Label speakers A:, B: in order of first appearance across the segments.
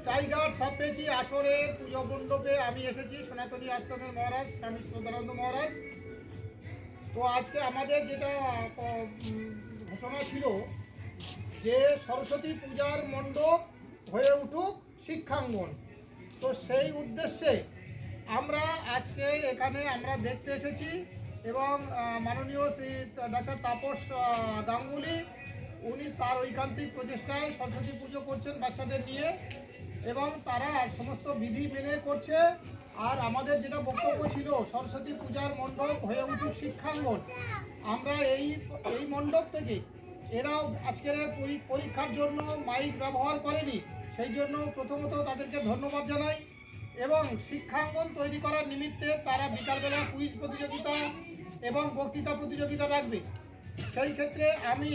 A: Tiger সপ্রেচি আসরের পুজো মণ্ডপে আমি এসেছি সনাতনী আশ্রমের মহারাজ স্বামী শ্রদ্ধানন্দ মহারাজ। তো আজকে আমাদের যেটা ঘোষণা ছিল যে সরস্বতী পূজার মণ্ডপ হয়ে উঠুক শিক্ষাঙ্গন, তো সেই উদ্দেশ্যে আমরা আজকে এখানে আমরা দেখতে এসেছি এবং মাননীয় শ্রী ডাক্তার তাপস গাঙ্গুলি উনি তার ঐকান্তিক প্রচেষ্টায় সরস্বতী পুজো করছেন বাচ্চাদের নিয়ে এবং তারা সমস্ত বিধি মেনে করছে। আর আমাদের যেটা বক্তব্য ছিল সরস্বতী পূজার মণ্ডপ হয়ে উঠুক শিক্ষাঙ্গন, আমরা এই মণ্ডপ থেকে এরাও আজকের পরীক্ষার জন্য মাইক ব্যবহার করেনি, সেই জন্য প্রথমত তাদেরকে ধন্যবাদ জানাই। এবং শিক্ষাঙ্গন তৈরি করার নিমিত্তে তারা বিকালবেলা কুইজ প্রতিযোগিতা এবং বক্তৃতা প্রতিযোগিতা রাখবে। সেই ক্ষেত্রে আমি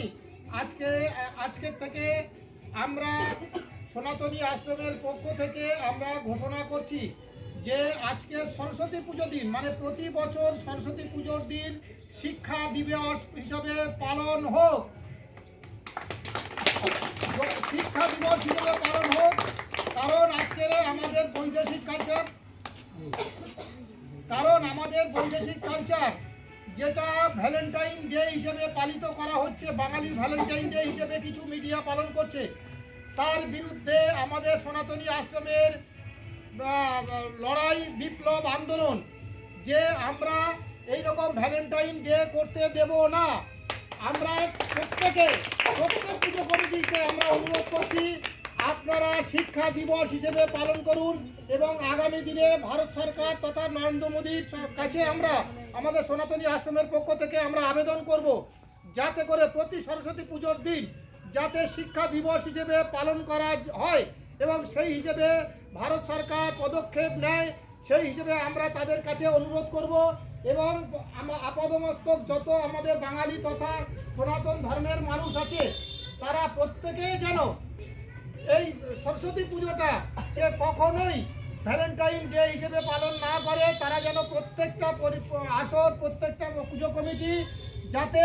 A: আজকের থেকে আমরা সনাতনী আশ্রমের পক্ষ থেকে আমরা ঘোষণা করছি যে আজকের সরস্বতী পুজো দিন মানে প্রতি বছর সরস্বতী পুজোর দিন শিক্ষা দিবস হিসাবে পালন হোক, শিক্ষা দিবস হিসাবে পালন হোক। কারণ আজকের আমাদের বৈদেশিক কালচার যেটা ভ্যালেন্টাইন ডে হিসেবে পালিত করা হচ্ছে, বাঙালির ভ্যালেন্টাইন ডে হিসেবে কিছু মিডিয়া পালন করছে, তার বিরুদ্ধে আমাদের সনাতনী আশ্রমের লড়াই বিপ্লব আন্দোলন যে আমরা এই রকম ভ্যালেন্টাইন ডে করতে দেব না। আমরা প্রত্যেক পুজো কমিটিকে আমরা অনুরোধ করছি আপনারা শিক্ষা দিবস হিসেবে পালন করুন এবং আগামী দিনে ভারত সরকার তথা নরেন্দ্র মোদীর কাছে আমরা আমাদের সনাতনী আশ্রমের পক্ষ থেকে আমরা আবেদন করব যাতে করে প্রতি সরস্বতী পুজোর দিন যাতে শিক্ষা দিবস হিসেবে পালন করা হয় এবং সেই হিসেবে ভারত সরকার পদক্ষেপ নেয়, সেই হিসেবে আমরা তাদের কাছে অনুরোধ করব। এবং আপাদমস্তক যত আমাদের বাঙালি তথা সনাতন ধর্মের মানুষ আছে তারা প্রত্যেকেই যেন এই সরস্বতী পুজোটা কখনোই ভ্যালেন্টাইন ডে হিসেবে পালন না করে, তারা যেন প্রত্যেকটা আসর প্রত্যেকটা পুজো কমিটি যাতে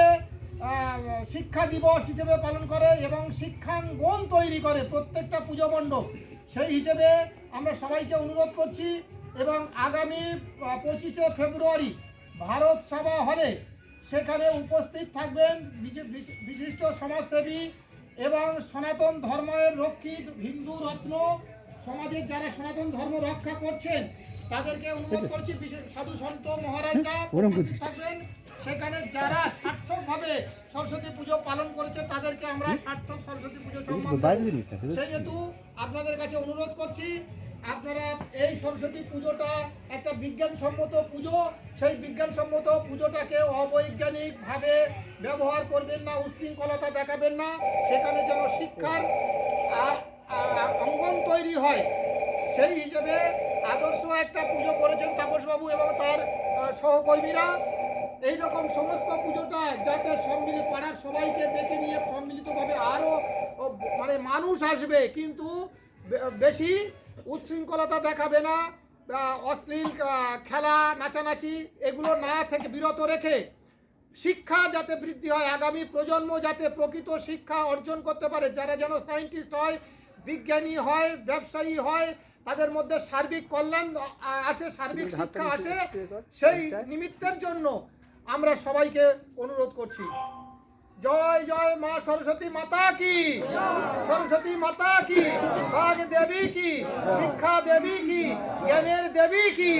A: শিক্ষা দিবস হিসেবে পালন করে এবং শিক্ষাঙ্গন তৈরি করে প্রত্যেকটা পুজো মণ্ডপ, সেই হিসেবে আমরা সবাইকে অনুরোধ করছি। এবং আগামী 25শে ফেব্রুয়ারি ভারত সভা হলে সেখানে উপস্থিত থাকবেন বিশিষ্ট সমাজসেবী এবং সনাতন ধর্মের রক্ষিত হিন্দু রত্ন সমাজের যারা সনাতন ধর্ম রক্ষা করছেন তাদেরকে অনুরোধ করছি, সাধু সন্ত মহারাজরা উপস্থিত থাকবেন সেখানে। যারা সার্থকভাবে সরস্বতী পুজো পালন করেছে তাদেরকে আমরা সার্থক সরস্বতী পুজো সম্মান সেই হেতু আপনাদের কাছে অনুরোধ করছি আপনারা এই সরস্বতী পুজোটা একটা বিজ্ঞানসম্মত পুজো, সেই বিজ্ঞানসম্মত পুজোটাকে অবৈজ্ঞানিকভাবে ব্যবহার করবেন না, উশৃঙ্খলতা দেখাবেন না, সেখানে যেন শিক্ষার অঙ্গন তৈরি হয় সেই হিসেবে আদর্শ একটা পুজো করেছেন তাপসবাবু এবং তার সহকর্মীরা। এইরকম সমস্ত পুজোটা যাতে সম্মিলিত পাড়ার সবাইকে ডেকে নিয়ে সম্মিলিতভাবে আরও মানে মানুষ আসবে, কিন্তু বেশি উচ্ছৃঙ্খলতা দেখাবে না, অশ্লীল খেলা নাচানাচি এগুলো না থেকে বিরত রেখে শিক্ষা যাতে বৃদ্ধি হয়, আগামী প্রজন্ম যাতে প্রকৃত শিক্ষা অর্জন করতে পারে, যারা যেন সায়েন্টিস্ট হয়, বিজ্ঞানী হয়, ব্যবসায়ী হয়, তাদের মধ্যে সার্বিক কল্যাণ আসে, সার্বিক শিক্ষা আসে, সেই নিমিত্তের জন্য আমরা সবাইকে অনুরোধ করছি। জয় জয় মা সরস্বতী মাতা কি, সরস্বতী মাতা কি, বাগ দেবী কি, শিক্ষা দেবী কি, জ্ঞানের দেবী কি।